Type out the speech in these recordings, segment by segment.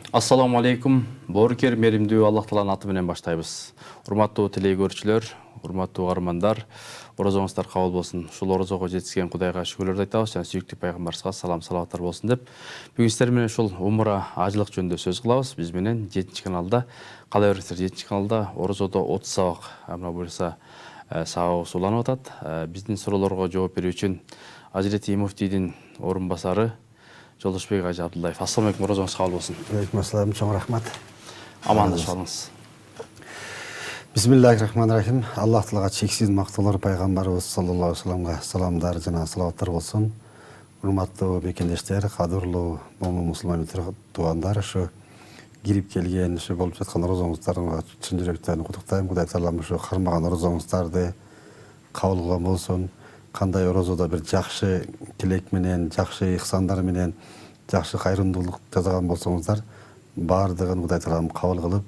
Ассаламу алейкум. Боркер меримдүү Аллах Тааланын аты менен баштайбыз. Урматтуу телегөрүүчүлөр, урматтуу каармандар, орозоңуздар кабыл болсун. Ушул орозого жетишкен Кудайга шүгүрлөрдү айтабыз жана сүйүктүү пайгамбарыбызга салам салаваттар болсун деп. Бүгүн сиздер менен ушул умра ажылык жөнүндө сөз кылабыз. Биз менен 7-каналда, кала бересиздер 7-каналда орозодо 30 сабак, мына буюрса сабагыбыз уланып атат. Биздин суроолорго жооп берүү үчүн Ажирети муфтийдин орун басары Жолдошбек Ажы Абдуллаев. Ассаламу алейкум, орозоңуз кабыл болсун. Алейкум ассалам, чоң рахмат. Амандашып алыңыз. Бисмиллахир-рахманир-рахим. Аллах Таалага чексиз мактоолор пайгамбарыбыз саллаллаху алейхи вассаламга саламдар жана салаваттар болсун. Урматтуу бекендештер, кадырлуу момун мусулман туугандар, ушу кирип келген, ушу болуп жаткан орозоңуздарга чын жүрөктөн куттуктайм. Кудай Таалам ушу кармаган орозоңуздарды кабыл кылган болсун. Кандай орозодо бир жакшы тилек менен, жакшы ихсандар менен, жакшы кайрымдуулук жасаган болсоңуздар, баардыгын Кудай Таалам кабыл кылып,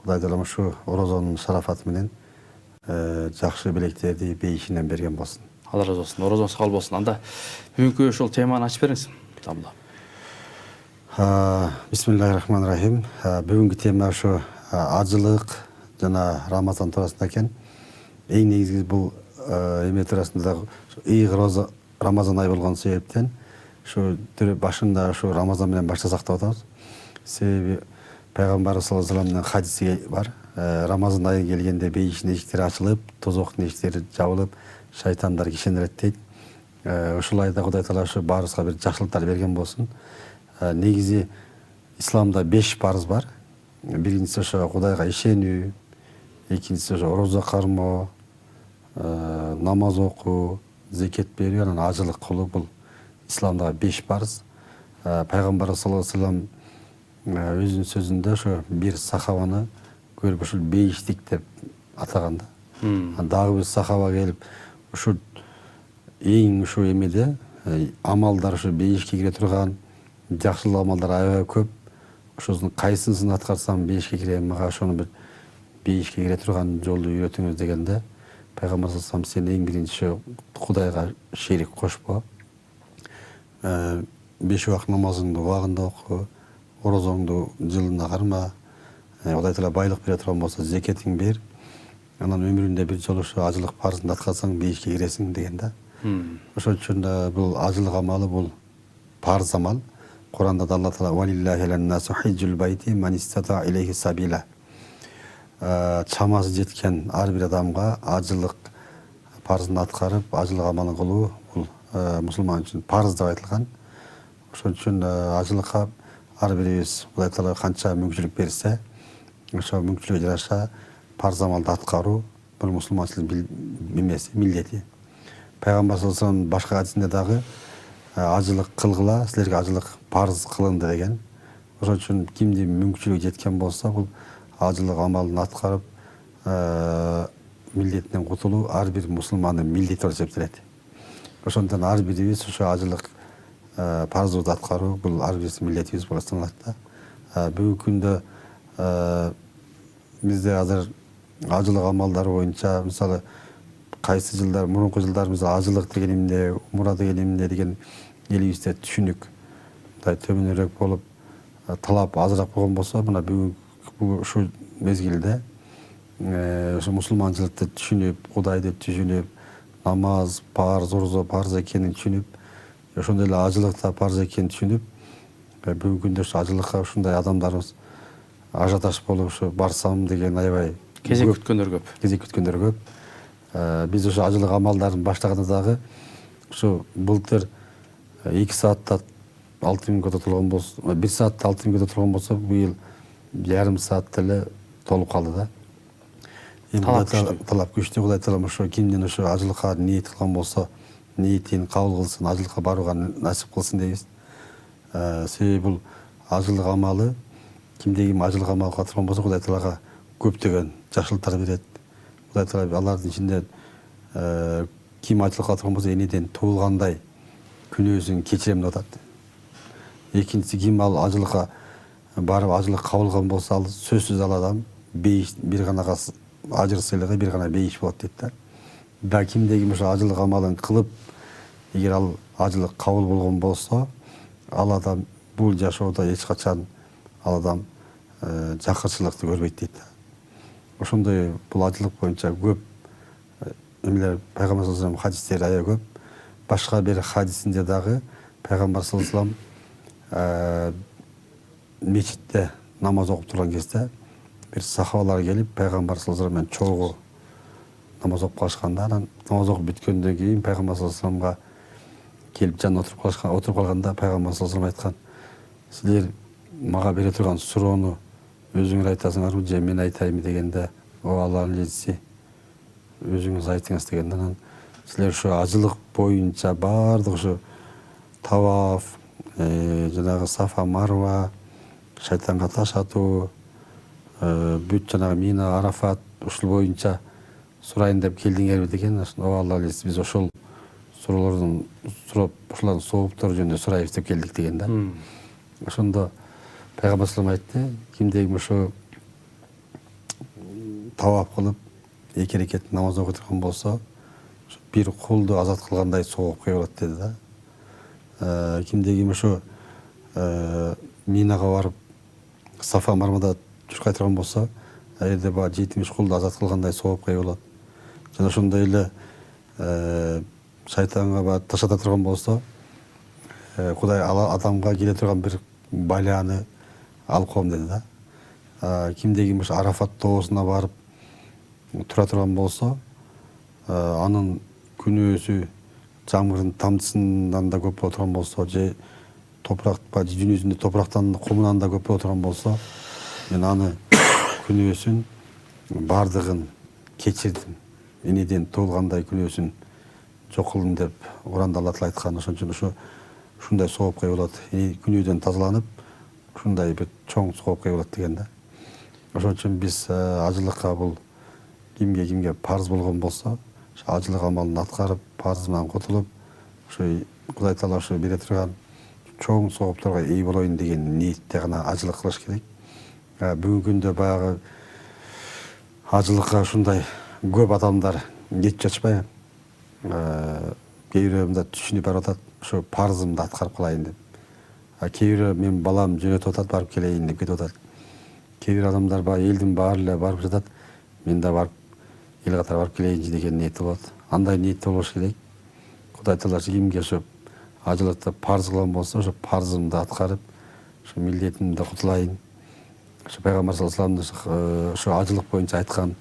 Кудай Таалам ушу орозонун шарафаты менен жакшы белектерди бейишинен берген болсун. Алла разы болсун. Орозоңуз кабыл болсун. Анда бүгүнкү ушул теманы ачып бериңиз. Абдулла. Бисмиллахир-рахманир-рахим. Бүгүнкү тема ушу ажылык жана Рамазан туурасында экен. Эң негизги бул эме туурасында ыйык Рамазан айы болгон себептен ушу башында ушу Рамазан менен баштасак деп атабыз. Себеби пайгамбарыбыз саллаллаху алейхи вассаламдын хадиси бар. Рамазан айы келгенде бейиштин эшиктери ачылып, тозоктун эшиктери жабылып, шайтандар кишенерет дейт. Ушул айда Кудай Таала ушу баарыбызга бир жакшылыктар берген болсун. Негизи исламда 5 парыз бар. Биринчиси ошо Кудайга ишенүү, экинчиси ошо орозо кармоо, намаз окуу, зекет берүү, анан ажылык кылуу. Бул исламдагы 5 парыз. Пайгамбарыбыз саллаллаху алейхи вассалам өзүнүн сөзүндө ошо бир сахабаны көрүп ушул бейиштик деп атаган да. Дагы бир сахаба келип ушул эң ушу эмеде амалдар ушу бейишке кире турган жакшылык амалдар аябай көп. Ошонун кайсысын аткарсам бейишке кирем, мага ошону бир бейишке кире турган жолду үйрөтүңүз дегенде пайгамбар саллаллаху алейхи вассалам сен эң биринчи Кудайга шерик кошпо. 5 убак намазыңды убагында оку, орозоңду жылына карма. Кудай Таала байлык бере турган болсо зекетиң бер. Анан өмүрүндө бир жолу ушу ажылык парызын аткарсаң бейишке киресиң деген да. Ошон үчүн бул ажылык амалы бул парыз амал. Куранда да Алла Таала валиллахи лан-насу хиджул байти ман истата илейхи сабила. Чамасы жеткен ар бир адамга ажылык парызын аткарып, ажылык амалын кылуу бул мусулман үчүн парыз деп айтылган. Ошон үчүн ажылыкка ар бирибиз Кудай Таала канча мүмкүнчүлүк берсе, ошо мүмкүнчүлүгү жараша парыз амалды аткаруу бул мусулманчылыктын эмеси, милдети. Пайгамбар саллаллаху алейхи вассалам башка хадисинде дагы ажылык кылгыла, силерге ажылык парыз кылынды деген. Ошон үчүн кимдин мүмкүнчүлүгү жеткен болсо, бул ажылык амалын аткарып, милдетинен кутулуу ар бир мусулмандын милдети болуп эсептелет. Ошондон ар бирибиз ошо ажылык парызыбызды аткаруу бул ар бирибиздин милдетибиз болуп саналат да. Бүгүнкү күндө бизде азыр ажылык амалдары боюнча мисалы кайсы жылдар, мурунку жылдар мисалы ажылык деген эмне, умра деген эмне деген элибизде түшүнүк мындай төмөнүрөөк болуп, талап азыраак болгон болсо, мына бүгүнкү ушул мезгилде ошо мусулманчылыкты түшүнүп, Кудайды түшүнүп, намаз, парыз, орозо парыз экенин түшүнүп, ошондой эле ажылык да парыз экенин түшүнүп, бүгүнкү күндө ушу ажылыкка ушундай адамдарыбыз ажиотаж болуп ушу барсам деген аябай Кезек күткөндөр көп. Кезек күткөндөр көп. Биз ушу ажылык амалдарын баштаганда дагы ушу былтыр 2 саатта 6 мүнөттө толгон болсо, 1 саатта 6 мүнөттө толгон болсо, быйыл ярым саатта эле толуп калды да. Талап күчтүү. Кудай Таалам ошо кимдин ошо ажылыкка ниет кылган болсо, ниетин кабыл кылсын, ажылыкка барууга насип кылсын дейбиз. Себеби бул ажылык амалы кимде ким ажылык амал кыла турган болсо, Кудай Таалага көптөгөн жакшылыктар берет. Кудай Таала алардын ичинде ким ажылык кыла турган болсо, энеден туулгандай күнөөсүн кечирем деп атат. Экинчиси ким ал ажылыкка барып ажылык кабыл кылган болсо, ал сөзсүз ал адам бейиш бир гана ажыр сыйлыгы, бир гана бейиш болот дейт да. Да кимде ким ошо ажылык амалын кылып, эгер ал ажылык кабыл болгон болсо, ал адам бул жашоодо эч качан ал адам жакырчылыкты көрбөйт дейт. Ошондой бул ажылык боюнча көп эмелер пайгамбар саллаллаху алейхи хадистери аябай көп. Башка бир хадисинде дагы пайгамбар саллаллаху алейхи мечитте намаз окуп турган кезде бир сахабалар келип пайгамбар саллаллаху алейхи менен чогуу намаз окуп калышканда, анан намаз окуп бүткөндөн кийин пайгамбар саллаллаху алейхи келип жанына отуруп калганда пайгамбар саллаллаху алейхи айткан: "Силер мага бере турган суроону өзүңөр айтасыңарбы же мен айтайынбы?" дегенде, "О Аллахтын элчиси, өзүңүз айтыңыз" дегенде, анан силер ушу ажылык боюнча баардык ушу таваф, жанагы Сафа, Марва, шайтанга таш атуу, бүт жанагы Мина, Арафат ушул боюнча сурайын деп келдиңерби деген. "О Аллахтын элчиси, биз ошол суроолордун сурап, ушулардын сооптору жөнүндө сурайбыз деп келдик" деген да. Ошондо пайгамбар саллаллаху алейхи айтты: "Кимдеги ошо таваф кылып, эки рекет намаз окуй турган болсо, бир кулду азат кылгандай соопка болот" деди да. Кимдеги ошо Минага барып, Сафа, Марвада чуркай турган болсо, ал жерде баягы 70 кулду азат кылгандай соопка болот. Жана ошондой эле шайтанга баягы таш ата турган болсо, Кудай адамга келе турган бир баляны алып коем деди да. Кимдеги ошо Арафат тоосуна барып тура турган болсо, анын күнөөсү жамгырдын тамчысынан да көп боло турган болсо, же топуракта, жүзүнүн жүзүндө топурактан, кумунан да көп боло турган болсо, мен аны күнөөсүн бардыгын кечирдим. Энеден тоолгандай күнөөсүн жок кылдым деп Куранда Алла Таала айткан. Ошон үчүн ушундай соопка болот. Күнөөдөн тазаланып, ушундай бир чоң соопка болот деген да. Ошон үчүн биз ажылыкка бул кимге парыз болгон болсо, ошо ажылык амалын аткарып, парызынан кутулуп, ошо Кудай Таала ошо бере турган чоң соопторго ээ болоюн деген ниетте гана ажылык кылыш керек. Бүгүнкү күндө баягы ажылыкка ушундай көп адамдар кетип жатышпайбы? Кээ бирөө мындай түшүнүп барып атат, ошо парызымды аткарып калайын деп. Кээ бирөө мен балам жөнөтүп атат, барып келейин деп кетип атат. Кээ бир адамдар баягы элдин баары эле барып жатат, мен да барып эл катары барып келейинчи деген ниетте болот. Андай ниетте болуш керек. Кудай Таала кимге ошо ажылыкты парыз кылган болсо, ошо парызымды аткарып, ошо милдетимди кутулайын. Ошо пайгамбар саллаллаху алейхи вассалам ошо ажылык боюнча айткан,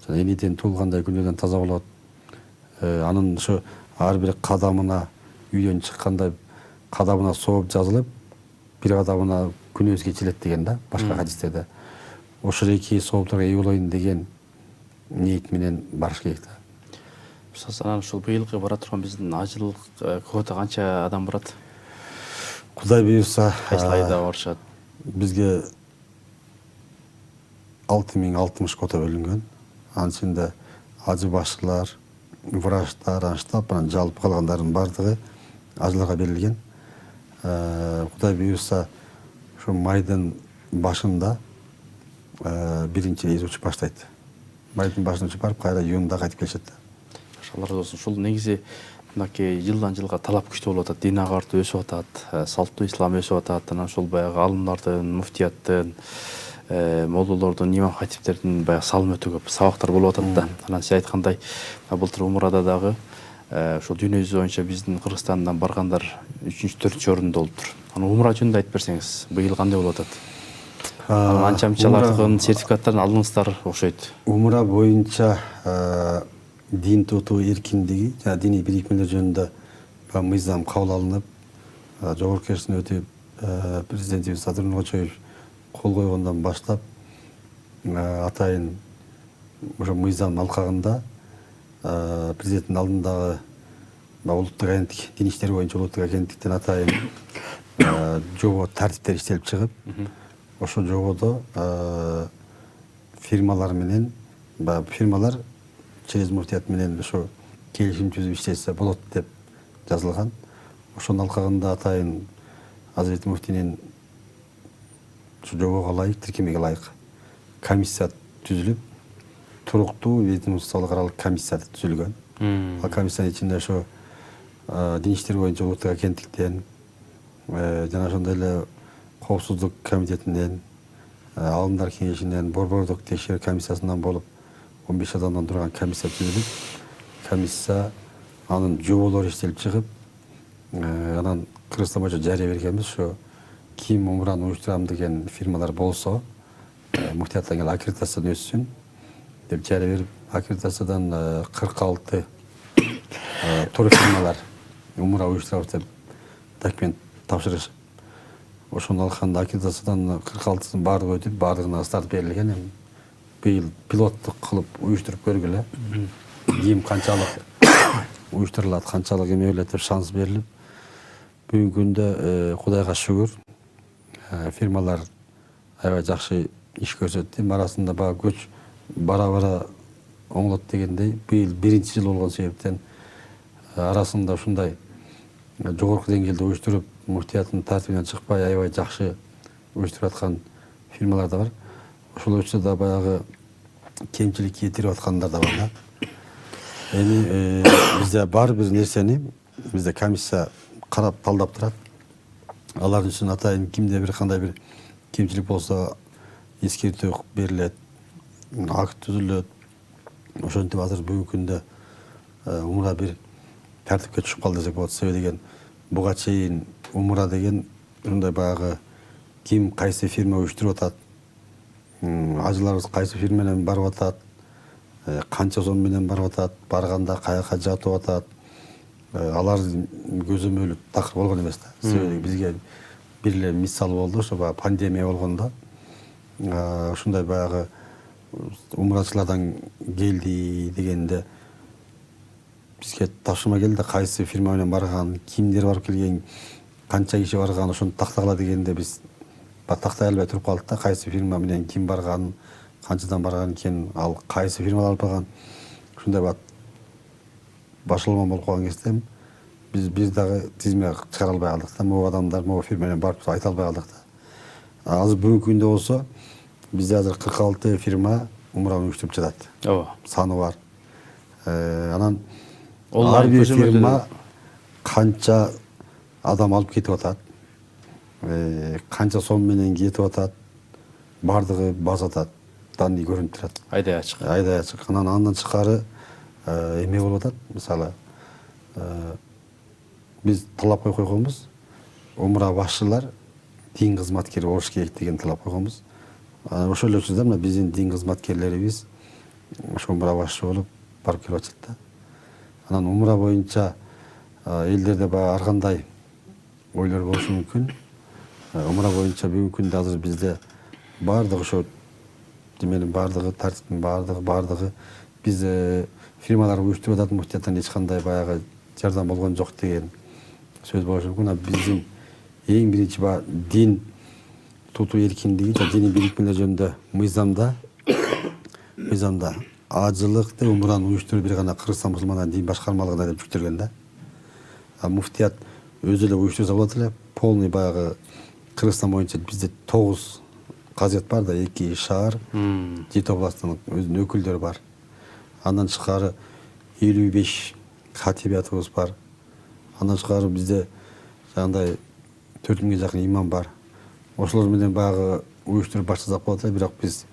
энеден туулгандай күнөөдөн таза болот. Анын ошо ар бир кадамына, үйдөн чыкканда кадамына сооп жазылып, бир кадамына күнөөсү кечирилет деген да, башка хадистерде. Ошол эки соопторго ээ болоюн деген ниет менен барыш керек да. Анан ушул быйылкы бара турган биздин ажылык квота канча адам барат? Кудай буйрса, Кайсы айда барышат? Бизге 6060 квота бөлүнгөн. Анын ичинде ажы башчылар, врачтар, штаб менен жалпы калгандардын бардыгы ажылыкка берилген. Кудай буйрса, ошо майдын башында биринчи рейс учуп баштайт. Майдын башына учуп барып, кайра июнда кайтып келишет. Алла разы болсун. Ушул негизи мынакей жылдан жылга талап күчтүү болуп атат, дин агартуу өсүп атат, салттуу ислам өсүп атат. Анан ушул баягы алымдардын, муфтияттын, молдолордун, имам хатиптердин баягы салым өтө көп, сабактар болуп атат да. Анан сиз айткандай, былтыр умрада дагы ошо дүйнө жүзү боюнча биздин Кыргызстандан баргандар 3-4 орунда болуптур. Анан умра жөнүндө айтып берсеңиз, быйыл кандай болуп атат? Анча-мынчалардын сертификаттарын алдыңыздар окшойт. Умра боюнча дин тутуу эркиндиги жана диний бирикмелер жөнүндө мыйзам кабыл алынып, жогорку кеңештен өтүп, президентибиз Садыр Нуркачиев кол койгондон баштап атайын ошо мыйзам алкагында президенттин алдындагы улуттук агенттик, дин иштери боюнча улуттук агенттиктен атайын жобо тартиптер иштелип чыгып, ошол жободо фирмалар менен, фирмалар через муфтият менен ошо келишим түзүп иштесе болот деп жазылган. Ошонун алкагында атайын Азирети муфтинин ошо жобого ылайык, тиркемеге ылайык комиссия түзүлүп, туруктуу ведомстволук аралык комиссия түзүлгөн. Ал комиссиянын ичинде ошо дин иштери боюнча улуттук агенттиктен жана ошондой эле коопсуздук комитетинен, алымдар кеңешинен, борбордук текшерүү комиссиясынан болуп 15 адамдан турган комиссия түзүлүп, комиссия анын жоболору иштелип чыгып, анан Кыргызстан боюнча жарыя бергенбиз. Ошо ким умраны уюштурам деген фирмалар болсо, муфтияттан келип аккредитациядан өтсүн деп жарыя берип, аккредитациядан 46 турфирмалар умра уюштурабыз деп документ тапшырышып, ошону алганда аккредитациядан 46-сын баардыгы өтүп, баардыгына старт берилген. Быйыл пилоттук кылып уюштуруп көргүлө. Ким канчалык уюштурулат, канчалык эме берилет деп шанс берилип, бүгүнкү күндө Кудайга шүгүр, фирмалар аябай жакшы иш көрсөттү. Арасында баягы көч бара-бара оңолот дегендей, быйыл биринчи жыл болгон себептен арасында ушундай жогорку деңгээлде уюштуруп, муфтияттын тартибинен чыкпай аябай жакшы уюштуруп аткан фирмалар да бар. Ошол учурда баягы кемчилик кетирип аткандар да бар да. Эми бизде бар бир нерсени бизде комиссия карап талдап турат. Алардын үчүн атайын кимде бир кандай бир кемчилик болсо эскертүү берилет, акт түзүлөт. Ошентип азыр бүгүнкү күндө умра бир тартипке түшүп калды десек болот. Себеби деген буга чейин умра деген ушундай баягы ким кайсы фирма уюштуруп атат, ажыларыбыз кайсы фирма менен барып атат, канча сом менен барып атат, барганда каяка жатып атат, алардын көзөмөлү такыр болгон эмес да. Себеби бизге бир эле мисал болду, ошо баягы пандемия болгондо ушундай баягы умрачылардан келди дегенде бизге тапшырма келди, кайсы фирма менен барган, кимдер барып келген, канча киши барган, ошону тактагыла дегенде биз тактай албай туруп калдык да. Кайсы фирма менен ким барган, канчадан барган экен, ал кайсы фирмалар алып барган, ушундай баягы башылман болуп калган кезде биз дагы тизме чыгара албай калдык да. Могу адамдар могу фирма менен барып айта албай калдык да. Азыр бүгүнкү күндө болсо бизде азыр 46 фирма умраны уюштуруп жатат. Ооба. Саны бар. Анан Ар бир фирма канча адам алып кетип атат, канча сом менен кетип атат, баардыгы базада данный көрүнүп турат. Айдай ачык. Айдай ачык. Андан тышкары эме болуп атат. Мисалы биз талап коюп койгонбуз. Умра башчылар дин кызматкери болуш керек деген талап койгонбуз. Ошол эле учурда мына биздин дин кызматкерлерибиз ошо умра башчы болуп барып келип атышат да. Анан умра боюнча элдерде баягы ар кандай ойлор болушу мүмкүн. Умра боюнча бүгүнкү күндө азыр бизде баардыгы ошо деменин баардыгы, тартиптин баардыгы биз фирмалар уюштуруп атат, муфтияттан эч кандай баягы жардам болгон жок деген сөз болушу мүмкүн. Биздин эң биринчи баягы дин тутуу эркиндиги жана диний бийликмелер жөнүндө мыйзамда ажылыкты умраны уюштуруу бир гана Кыргызстан мусулмандар дин башкармалыгына деп жүктөлгөн да. Муфтият өзү эле уюштурса болот эле. Полный баягы Кыргызстан боюнча бизде 9 казет бар да, 2 шаар, 7 областтын өзүнүн өкүлдөрү бар. Андан тышкары 55 хатибиятыбыз бар. Андан тышкары бизде жагындай 4000 жакын имам бар. Ошолор менен баягы уюштуруп баштасак болот эле, бирок биз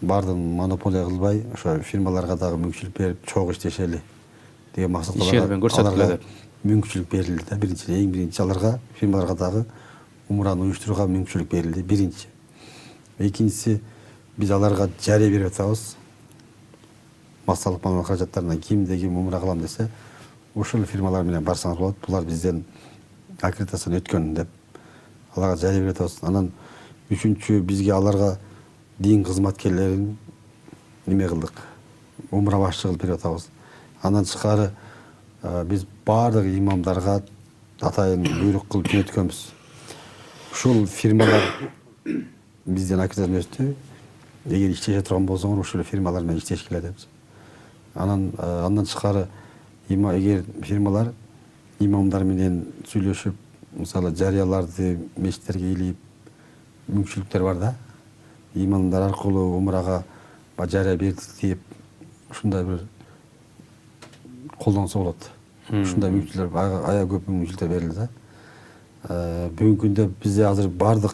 баардыгын монополия кылбай, ошо фирмаларга дагы мүмкүнчүлүк берип чогуу иштешели деген максатта ишермен көрсөткүлө деп мүмкүнчүлүк берилди да. Эң биринчи аларга, фирмаларга дагы умраны уюштурууга мүмкүнчүлүк берилди. Биринчи. Экинчиси, биз аларга жарыя берип атабыз. Массалык маалымат каражаттарына кимде ким умра кылам десе, ошол фирмалар менен барсаңыз болот. Булар бизден аккредитациядан өткөн деп аларга жарыя берип атабыз. Анан үчүнчү, бизге аларга дин кызматкерлерин неме кылдык, умра башчы кылып берип атабыз. Андан тышкары биз баардык имамдарга атайын буйрук кылып жөнөткөнбүз. Ушул фирмалар бизден аккредитациядан өттү. Эгер иштеше турган болсоңор, ушул фирмалар менен иштешкиле депчи. Андан тышкары эгер фирмалар имамдар менен сүйлөшүп, мисалы жарыяларды мечиттерге илип, мүмкүнчүлүктөр бар да. Имамдар аркылуу умрага жарыя бердик деп ушундай бир колдонсо болот. Ушундай мүмкүнчүлүктөр аябай көп мүмкүнчүлүктөр берилди да. Бүгүнкү күндө бизде азыр бардык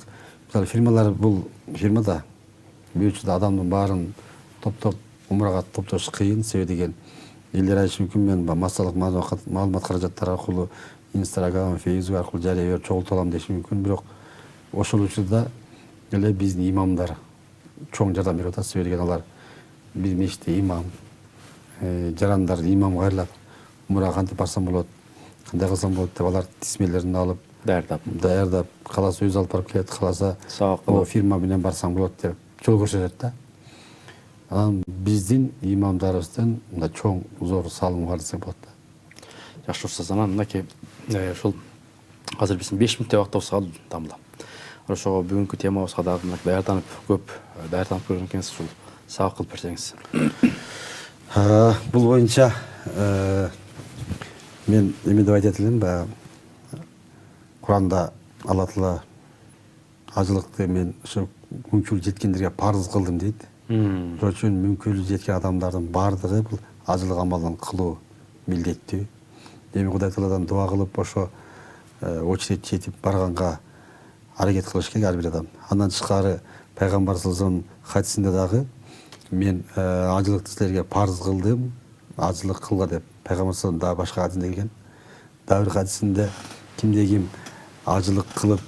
мисалы фирмалар, бул фирмада бүйүчү адамдын баарын топтоп умурага топтош кыйын. Себеби деген элдер айтышы мүмкүн, мен массалык маалымат каражаттары аркылуу Instagram, Facebook аркылуу жарыя берип чогултуп алам деши мүмкүн. Бирок ошол учурда эле биздин имамдар чоң жардам берип атат. Себеби деген алар бир мешитте имам, жарандар имам кайрылат, умурага кантип барсам болот, кандай кылсам болот деп алар тизмелерин алып, даярдап, кааласа өзү алып барып келет, кааласа фирма менен барсаң болот деп жол көрсөтөт да. Анан биздин имамдарыбыздын мындай чоң зор салымы бар десек болот да. Жакшы устаз, анан мынакей ушул азыр биздин 5 мүнөттөй убактыбыз калды тамла. Ошого бүгүнкү темабызга дагы даярданып көргөн экенсиз, ушул сабак кылып берсеңиз. Бул боюнча мен эме деп айтат элем, Куранда Алла Таала ажылыкты мен ушу мүмкүнчүлүгү жеткендерге парыз кылдым дейт. Ошон үчүн мүмкүнчүлүгү жеткен адамдардын баардыгы бул ажылык амалын кылуу милдеттүү. Эми Кудай Тааладан дуа кылып, ошо очередь жетип барганга аракет кылыш керек ар бир адам. Андан тышкары пайгамбар саллаллаху алейхи вассалам хадисинде дагы мен ажылыкты силерге парыз кылдым, ажылык кылга деп пайгамбар саллаллаху алейхи вассалам дагы башка хадисинде келген. Дагы бир хадисинде кимде ким ажылык кылып,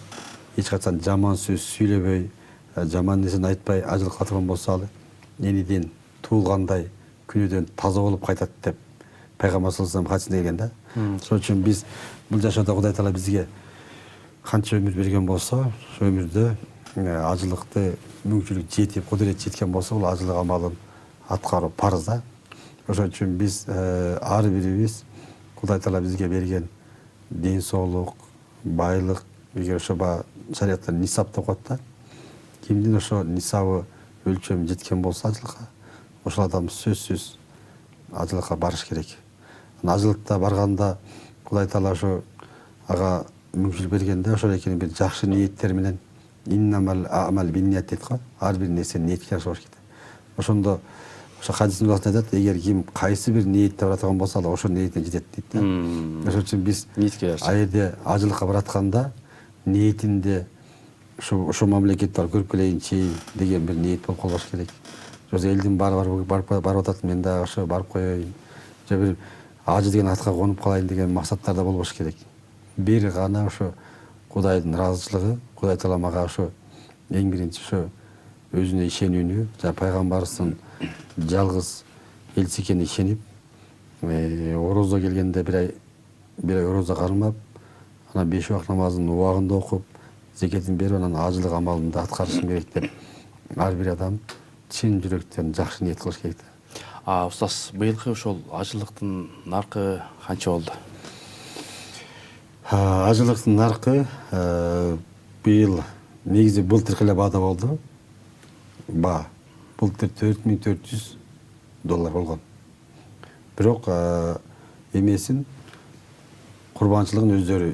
эч качан жаман сөз сүйлөбөй, жаман нерсени айтпай ажылык кыла турган болсо, ал эниден туулгандай күнөөдөн таза болуп кайтат деп пайгамбар саллаллаху алейхи вассалам хадисинде келген да. Ошон үчүн биз бул жашоодо Кудай Таала бизге канча өмүр берген болсо, ошол өмүрдө ажылыкты мүмкүнчүлүк жетип, кудурет жеткен болсо, бул ажылык амалын аткаруу парыз да. Ошон үчүн биз ар бирибиз Кудай Таала бизге берген ден соолук, байлык, эгер ошо шариятта нисап деп коет да. Кимдин ошо нисабы өлчөмү жеткен болсо ажылыкка, ошол адам сөзсүз ажылыкка барыш керек. Ажылыкта барганда Кудай Таала ошо ага мүмкүнчүлүк бергенде, ошол экени бир жакшы ниеттер менен иннамал амал бинният дейт го, ар бир нерсе ниетке жараша болуш керек. Ошондо ошо хадистин айтат, эгер ким кайсы бир ниетте бара турган болсо, ал ошол ниетине жетет дейт да. Ошон үчүн биз аерде ажылыкка баратканда ниетинде ошо мамлекет бар, көрүп келейинчи деген бир ниет болуп калбаш керек. Жокса элдин баары барып атат, мен дагы ошо барып коеюн, же бир ажы деген атка конуп калайын деген максаттарда болбош керек. Бир гана ошо Кудайдын ыраазычылыгы, Кудай Таала мага ошо эң биринчи ошо өзүнө ишенүүнү, жана пайгамбарыбыздын жалгыз элчи экенине ишенип, орозо келгенде бир ай орозо кармап, анан 5 убак намазын убагында окуп, зекетин берип, анан ажылык амалын да аткарышым керек деп ар бир адам чын жүрөктөн жакшы ниет кылыш керек да. Устаз, быйылкы ошол ажылыктын наркы канча болду? Ажылыктын наркы быйыл негизи былтыркы эле баада болду. Былтыр $4400 болгон. Бирок эмесин курбанчылыгын өздөрү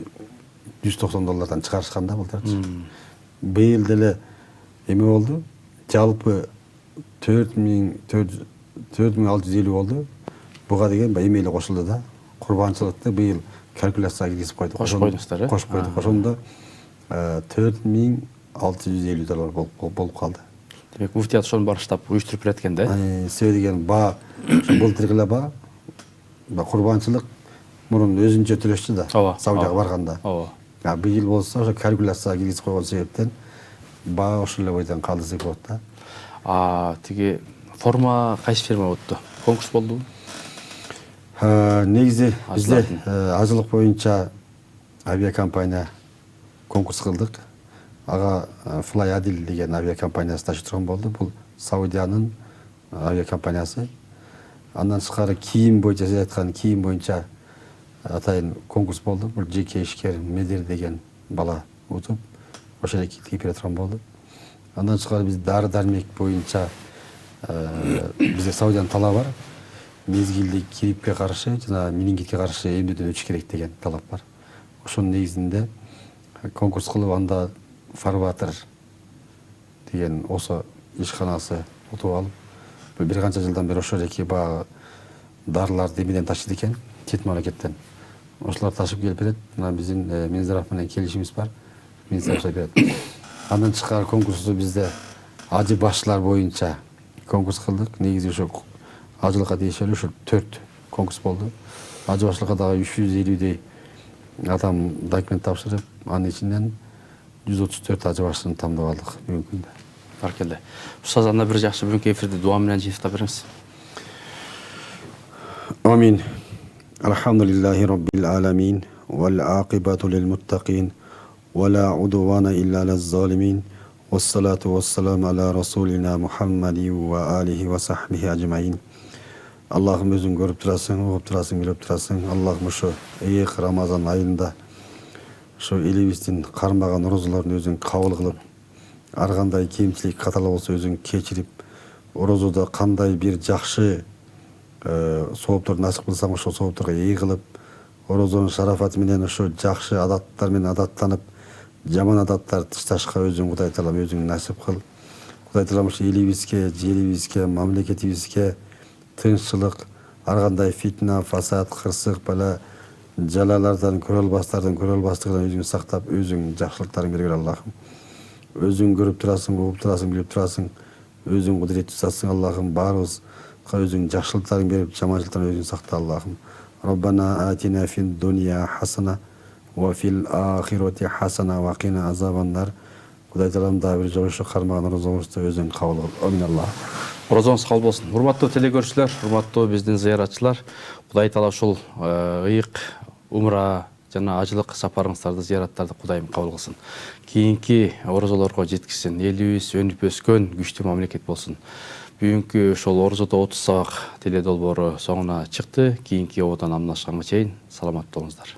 $190 чыгарышкан да былтырчы. Быйыл деле эме болду. Жалпы 4650 болду. Буга деген эме эле кошулду да. Курбанчылыкты быйыл калькуляцияга киргизип койдук. Кошуп койдуңуздар, э? Кошуп койдук. Ошондо $4650 болуп калды. Демек, муфтият ошону барыштап уюштуруп берет экен да? Себеби деген былтыркы эле курбанчылык мурун өзүнчө төлөштү да, Саудияга барганда. Быйыл болсо ошо калькуляцияга киргизип койгон себептен ошол эле бойдон калды десек болот да. Тиги форма кайсы фирма өттү? Конкурс болдубу? Негизи бизде ажылык боюнча авиакомпания конкурс кылдык. Ага Fly Adil деген авиакомпаниясы ташып турган болду. Бул Саудиянын авиакомпаниясы. Андан тышкары кийим боюнча, сиз айткан кийим боюнча атайын конкурс болду. Бул жеке ишкер Медер деген бала утуп, ошол эле кийип бере турган болду. Андан тышкары биз дары дармек боюнча бизде Саудиянын талабы бар. Мезгилдик гриппке каршы жана менингитке каршы эмдөөдөн өтүш керек деген талап бар. Ошонун негизинде конкурс кылып, анда Фарватер деген осо ишканасы утуп алып, бир канча жылдан бери ошол эки дарыларды эмеден ташыйт экен, чет мамлекеттен. ошолар ташып келип берет. Мына биздин Минздрав менен келишимибиз бар. Министр ташып берет. Андан тышкары конкурсту бизде ажы башчылар боюнча конкурс кылдык. Негизи ошо ажылыкка тиешелүү ошо 4 конкурс болду. Ажы башчылыкка дагы 350дей адам документ тапшырып, анын ичинен 134 ажы башчыны тандап алдык бүгүнкү күндө. Баркелде. Устаз анда бир жакшы бүгүнкү эфирди дуа менен жыйынтыктап бериңиз. Амин. Алхамдулиллахи Rabbil alamin. Wal aqibatu lil muttaqin. Wala udwana illa lil zalimin. Wassalatu wassalamu ala rasulina Muhammadin wa alihi wa sahbihi ajmain. Allah'ım özün görüp durasın, uğup durasın, bilip durasın. Allah'ım şu ıyık Ramazan ayında şu elibizden karmagan orozularini özün kabul kılıp, argандай кемчилик катала болсо өзүң кечирип, орозодо кандай бир жакшы сооптор насип кылсаң ошол соопторго ээ кылып, орозонун шарафаты менен ошо жакшы адаттар менен адаттанып, жаман адаттарды тышташка өзүң Кудай Таалам өзүң насип кыл. Кудай Таалам ошо элибизге, жерибизге, мамлекетибизге тынччылык, аргандай фитна, фасад, кырсык, бала жалалардан, көрөлбастардан, көрөлбастыгынан өзүң сактап, өзүң жакшылыктарын бергиле Аллахым. Өзүң көрүп турасың, угуп турасың, билип турасың, өзүң кудуреттүү затсың Аллахым, баарыбызга өзүң жакшылыктарын берип, жаманчылыктан өзүң сакта Аллахым. Rabbana atina fid dunya hasana wa fil akhirati hasana wa qina azabannar. Кудай Таалам да бир жолу ошо кармаган орозоңузду өзүң кабыл кыл. Амин Аллах. Орозоңуз кабыл болсун. Урматтуу телекөрүүчүлөр, урматтуу биздин зыяратчылар, Кудай Таала ушул ыйык умра жана ажылык сапарыңыздарды, зыяраттарды Кудайым кабыл кылсын. Кийинки орозолорго жеткизсин. Элибиз өнүп өскөн күчтүү мамлекет болсун. Бүгүнкү ошол орозодо 30 сабак теле долбоору соңуна чыкты. Кийинки ободон амлашканга чейин саламат болуңуздар.